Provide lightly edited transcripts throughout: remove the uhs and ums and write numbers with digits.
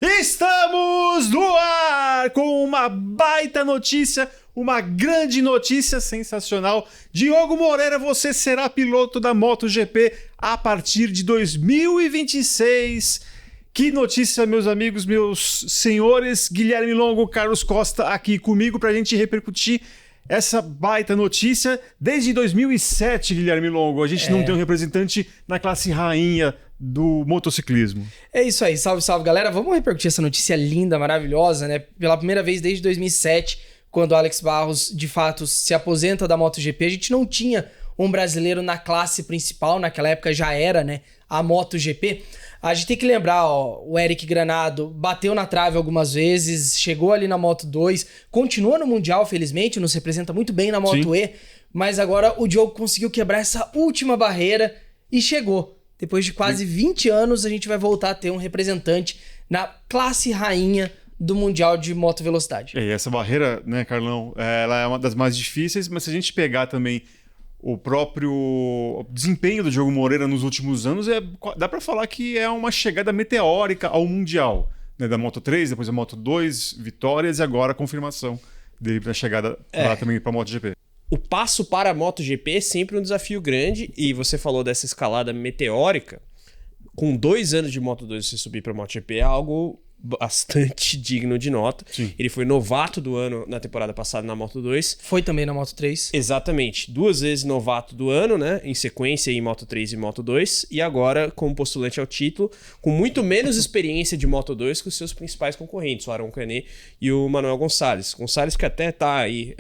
Estamos no ar com uma baita notícia, uma grande notícia sensacional. Diogo Moreira, você será piloto da MotoGP a partir de 2026. Que notícia, meus amigos, meus senhores. Guilherme Longo, Carlos Costa aqui comigo para a gente repercutir essa baita notícia. Desde 2007, Guilherme Longo, a gente não tem um representante na classe rainha do motociclismo. É isso aí, salve, salve, galera. Vamos repercutir essa notícia linda, maravilhosa, né? Pela primeira vez desde 2007, quando o Alex Barros, de fato, se aposenta da MotoGP, a gente não tinha um brasileiro na classe principal, naquela época já era, né, a MotoGP. A gente tem que lembrar, o Eric Granado bateu na trave algumas vezes, chegou ali na Moto2, continua no Mundial, felizmente, nos representa muito bem na Moto E, mas agora o Diogo conseguiu quebrar essa última barreira e chegou. Depois de quase 20 anos, a gente vai voltar a ter um representante na classe rainha do Mundial de Moto Velocidade. E essa barreira, né, Carlão, ela é uma das mais difíceis, mas se a gente pegar também o próprio desempenho do Diogo Moreira nos últimos anos, dá para falar que é uma chegada meteórica ao Mundial, né, da Moto3, depois da Moto2, vitórias e agora a confirmação dele para a chegada lá também para a MotoGP. O passo para a MotoGP é sempre um desafio grande, e você falou dessa escalada meteórica. Com 2 anos de Moto2 você subir para a MotoGP é algo bastante digno de nota. Sim. Ele foi novato do ano na temporada passada na Moto2. Foi também na Moto3. Exatamente. 2 vezes novato do ano, né? Em sequência em Moto3 e Moto2. E agora como postulante ao título, com muito menos experiência de Moto2 que os seus principais concorrentes, o Aron Canet e o Manuel Gonçalves. Gonçalves que até tá aí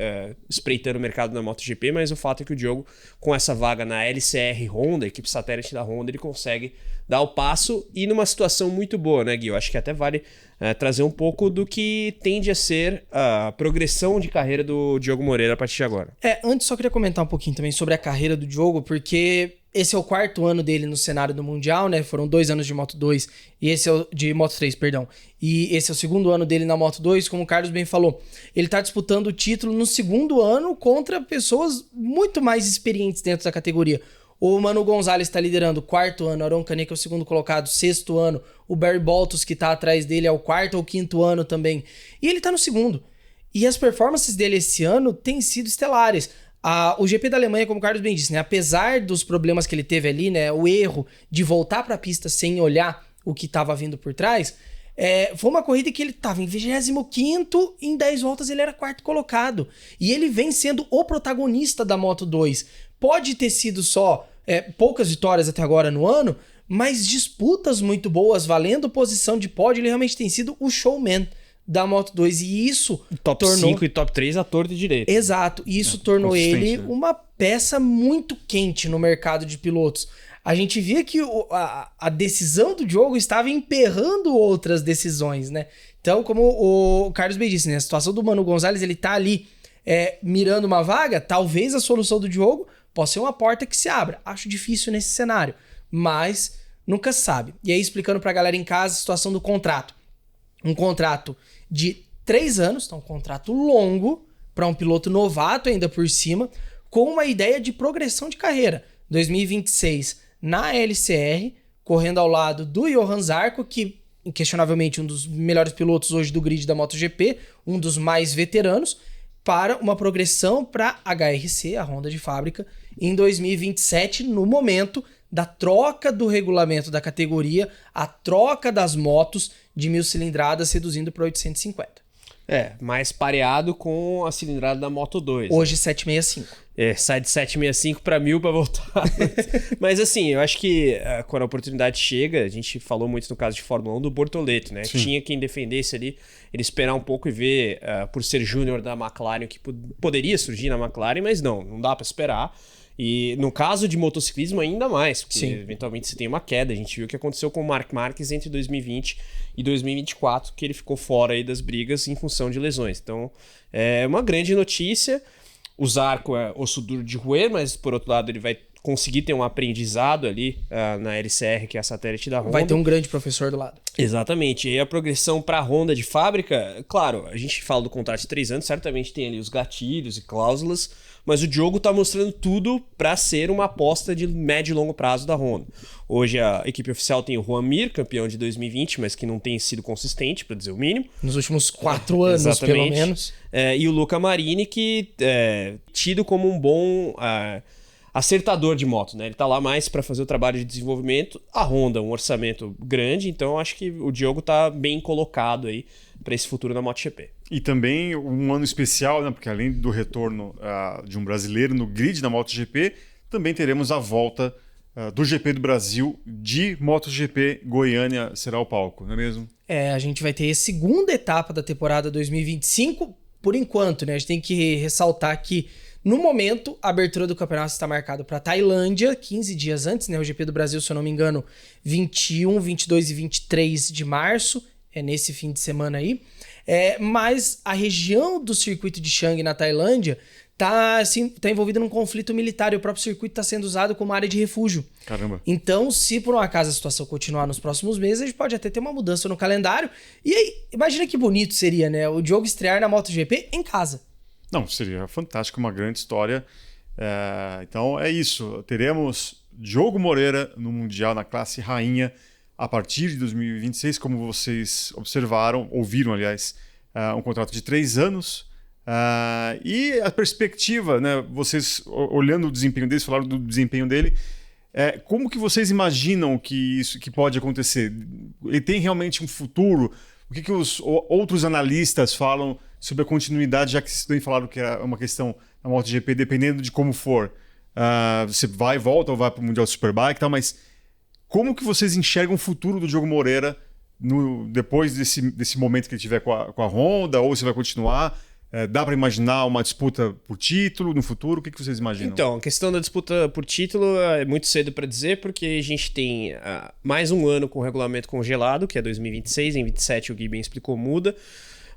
espreitando o mercado na MotoGP, mas o fato é que o Diogo, com essa vaga na LCR Honda, equipe satélite da Honda, ele consegue dar o passo e numa situação muito boa, né, Gui? Eu acho que até vale trazer um pouco do que tende a ser a progressão de carreira do Diogo Moreira a partir de agora. Antes só queria comentar um pouquinho também sobre a carreira do Diogo, porque esse é o 4º ano dele no cenário do Mundial, né? Foram 2 anos de Moto2 e esse é de Moto3, perdão. E esse é o 2º ano dele na Moto2, como o Carlos bem falou. Ele tá disputando o título no 2º ano contra pessoas muito mais experientes dentro da categoria. O Manu Gonçalves está liderando o 4º ano, Aron Canet, que é o 2º colocado, 6º ano. O Barry Baltus, que está atrás dele, é o 4º ou 5º ano também. E ele está no 2º. E as performances dele esse ano têm sido estelares. O GP da Alemanha, como o Carlos bem disse, né, apesar dos problemas que ele teve ali, né, o erro de voltar para a pista sem olhar o que estava vindo por trás, foi uma corrida que ele estava em 25º, em 10 voltas ele era 4º colocado. E ele vem sendo o protagonista da Moto2. Pode ter sido só poucas vitórias até agora no ano, mas disputas muito boas, valendo posição de pódio, ele realmente tem sido o showman da Moto2, e isso Top 5 e top 3 à torta e direito. Exato, e isso tornou ele uma peça muito quente no mercado de pilotos. A gente via que a decisão do Diogo estava emperrando outras decisões, né? Então, como o Carlos bem disse, né, a situação do Manu Gonçalves, ele tá ali mirando uma vaga, talvez a solução do Diogo possa ser uma porta que se abra. Acho difícil nesse cenário, mas nunca se sabe. E aí, explicando pra galera em casa a situação do contrato. Um contrato de 3 anos, então um contrato longo, para um piloto novato ainda por cima, com uma ideia de progressão de carreira. 2026 na LCR, correndo ao lado do Johan Zarco, que inquestionavelmente um dos melhores pilotos hoje do grid da MotoGP, um dos mais veteranos, para uma progressão para HRC, a Honda de fábrica, em 2027, no momento da troca do regulamento da categoria, a troca das motos de 1.000 cilindradas, reduzindo para 850. Mais pareado com a cilindrada da Moto2. Hoje, 765. Sai de 765 para 1.000 para voltar. Mas assim, eu acho que quando a oportunidade chega, a gente falou muito no caso de Fórmula 1 do Bortoleto, né? Sim. Tinha quem defendesse ali, ele esperar um pouco e ver, por ser júnior da McLaren, o que poderia surgir na McLaren, mas não dá para esperar. E no caso de motociclismo ainda mais, porque eventualmente você tem uma queda. A gente viu o que aconteceu com o Marc Marquez entre 2020 e 2024, que ele ficou fora aí das brigas em função de lesões. Então, é uma grande notícia. O Zarco é osso duro de roer, mas por outro lado ele vai conseguir ter um aprendizado ali na LCR, que é a satélite da Honda. Vai ter um grande professor do lado. Exatamente. E a progressão para a Honda de fábrica, claro, a gente fala do contrato de 3 anos, certamente tem ali os gatilhos e cláusulas, mas o Diogo tá mostrando tudo para ser uma aposta de médio e longo prazo da Honda. Hoje a equipe oficial tem o Juan Mir, campeão de 2020, mas que não tem sido consistente, para dizer o mínimo. Nos últimos 4 anos, exatamente. pelo menos. E o Luca Marini, que é tido como um bom acertador de moto, né? Ele tá lá mais para fazer o trabalho de desenvolvimento. A Honda, um orçamento grande, então acho que o Diogo tá bem colocado aí para esse futuro na MotoGP. E também um ano especial, né? Porque além do retorno de um brasileiro no grid da MotoGP, também teremos a volta do GP do Brasil de MotoGP. Goiânia será o palco, não é mesmo? A gente vai ter a segunda etapa da temporada 2025, por enquanto, né? A gente tem que ressaltar que, no momento, a abertura do campeonato está marcada para Tailândia, 15 dias antes, né? O GP do Brasil, se eu não me engano, 21, 22 e 23 de março, é nesse fim de semana aí. Mas a região do circuito de Changi, na Tailândia, tá envolvida num conflito militar e o próprio circuito está sendo usado como área de refúgio. Caramba. Então, se por um acaso a situação continuar nos próximos meses, a gente pode até ter uma mudança no calendário. E aí, imagina que bonito seria, né? O Diogo estrear na MotoGP em casa. Não, seria fantástico, uma grande história. Então é isso. Teremos Diogo Moreira no Mundial na classe rainha a partir de 2026, como vocês ouviram, aliás, um contrato de 3 anos. E a perspectiva, né? Vocês olhando o desempenho deles, falaram do desempenho dele. Como que vocês imaginam que isso que pode acontecer? Ele tem realmente um futuro? O que os outros analistas falam sobre a continuidade, já que vocês também falaram que é uma questão na MotoGP, dependendo de como for? Você vai e volta ou vai para o Mundial Superbike e tal, mas como que vocês enxergam o futuro do Diogo Moreira depois desse momento que ele tiver com a Honda, ou se vai continuar? Dá para imaginar uma disputa por título no futuro? O que vocês imaginam? Então, a questão da disputa por título é muito cedo para dizer, porque a gente tem mais um ano com o regulamento congelado, que é 2026, em 27 o Gui bem explicou, muda.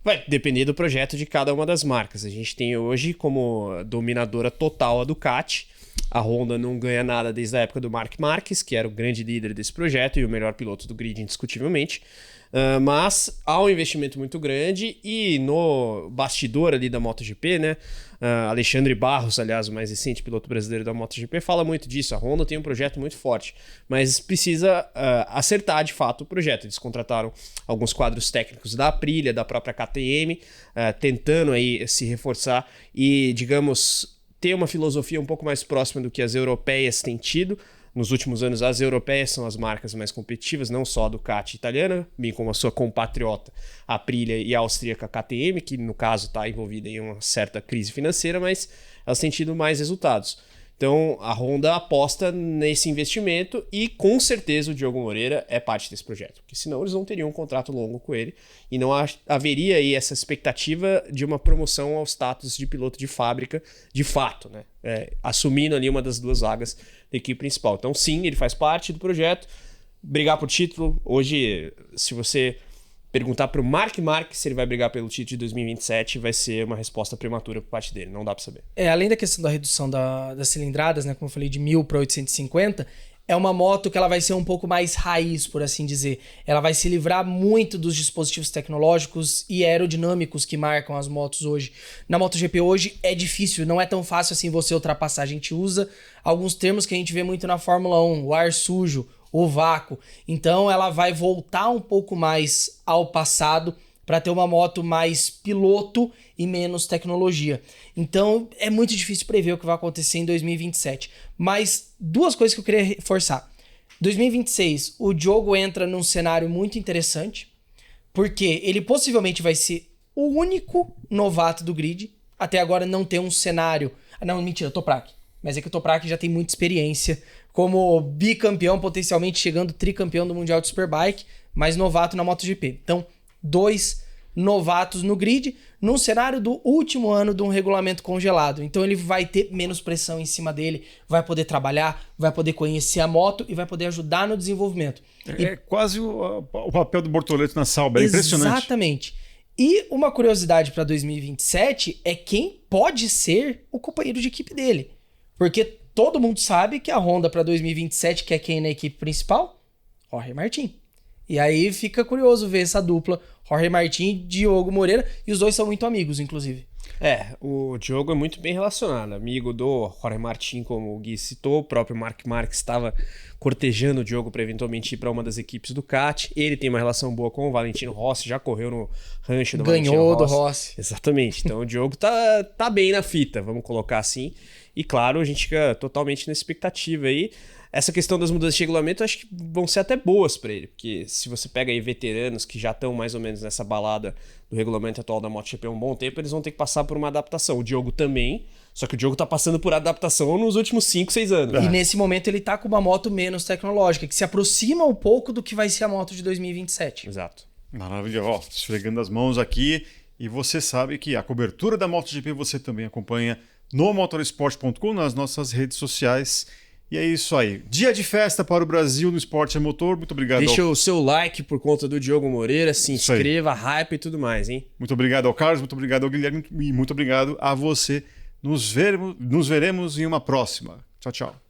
Vai depender do projeto de cada uma das marcas. A gente tem hoje como dominadora total a Ducati. A Honda não ganha nada desde a época do Marc Marquez, que era o grande líder desse projeto e o melhor piloto do grid indiscutivelmente. Mas há um investimento muito grande e no bastidor ali da MotoGP, né? Alexandre Barros, aliás, o mais recente piloto brasileiro da MotoGP, fala muito disso. A Honda tem um projeto muito forte, mas precisa acertar de fato o projeto. Eles contrataram alguns quadros técnicos da Aprilia, da própria KTM, tentando aí se reforçar e, digamos, ter uma filosofia um pouco mais próxima do que as europeias têm tido. Nos últimos anos, as europeias são as marcas mais competitivas, não só a Ducati italiana, bem como a sua compatriota a Aprilia e a austríaca KTM, que no caso está envolvida em uma certa crise financeira, mas elas têm tido mais resultados. Então a Honda aposta nesse investimento e com certeza o Diogo Moreira é parte desse projeto, porque senão eles não teriam um contrato longo com ele e não haveria aí essa expectativa de uma promoção ao status de piloto de fábrica de fato, né? Assumindo ali uma das 2 vagas da equipe principal. Então sim, ele faz parte do projeto. Brigar por título, hoje se você perguntar para o Marc Marquez se ele vai brigar pelo título de 2027, vai ser uma resposta prematura por parte dele, não dá para saber. Além da questão da redução das cilindradas, né, como eu falei, de 1.000 para 850, é uma moto que ela vai ser um pouco mais raiz, por assim dizer. Ela vai se livrar muito dos dispositivos tecnológicos e aerodinâmicos que marcam as motos hoje. Na MotoGP hoje é difícil, não é tão fácil assim você ultrapassar. A gente usa alguns termos que a gente vê muito na Fórmula 1, o ar sujo, o vácuo. Então ela vai voltar um pouco mais ao passado para ter uma moto mais piloto e menos tecnologia. Então é muito difícil prever o que vai acontecer em 2027. Mas 2 coisas que eu queria reforçar. 2026, o Diogo entra num cenário muito interessante, porque ele possivelmente vai ser o único novato do grid. Até agora não tem um cenário... Não, mentira, Toprak. Mas é que o Toprak já tem muita experiência como bicampeão, potencialmente chegando tricampeão do Mundial de Superbike, mas novato na MotoGP. Então, 2 novatos no grid, num cenário do último ano de um regulamento congelado. Então ele vai ter menos pressão em cima dele, vai poder trabalhar, vai poder conhecer a moto e vai poder ajudar no desenvolvimento. Quase o papel do Bortoleto na Sauber, é impressionante. Exatamente. E uma curiosidade para 2027 é quem pode ser o companheiro de equipe dele. Porque todo mundo sabe que a Honda para 2027 quer quem na equipe principal? Jorge Martin. E aí fica curioso ver essa dupla, Jorge Martin e Diogo Moreira, e os dois são muito amigos, inclusive. O Diogo é muito bem relacionado, amigo do Jorge Martin, como o Gui citou, o próprio Mark Marques estava cortejando o Diogo para eventualmente ir para uma das equipes do kart. Ele tem uma relação boa com o Valentino Rossi, já correu no rancho do Valentino Rossi. Ganhou do Rossi. Exatamente, então o Diogo tá bem na fita, vamos colocar assim. E claro, a gente fica totalmente na expectativa aí. Essa questão das mudanças de regulamento, acho que vão ser até boas para ele, porque se você pega aí veteranos que já estão mais ou menos nessa balada do regulamento atual da MotoGP há um bom tempo, eles vão ter que passar por uma adaptação. O Diogo também, só que o Diogo tá passando por adaptação nos últimos 5, 6 anos. E nesse momento ele tá com uma moto menos tecnológica, que se aproxima um pouco do que vai ser a moto de 2027. Exato. Maravilha, ó, esfregando as mãos aqui. E você sabe que a cobertura da MotoGP você também acompanha no motorsport.com, nas nossas redes sociais. E é isso aí. Dia de festa para o Brasil no esporte a motor. Muito obrigado. Deixa o seu like por conta do Diogo Moreira, se inscreva, hype e tudo mais, hein? Muito obrigado ao Carlos, muito obrigado ao Guilherme e muito obrigado a você. Nos veremos em uma próxima. Tchau, tchau.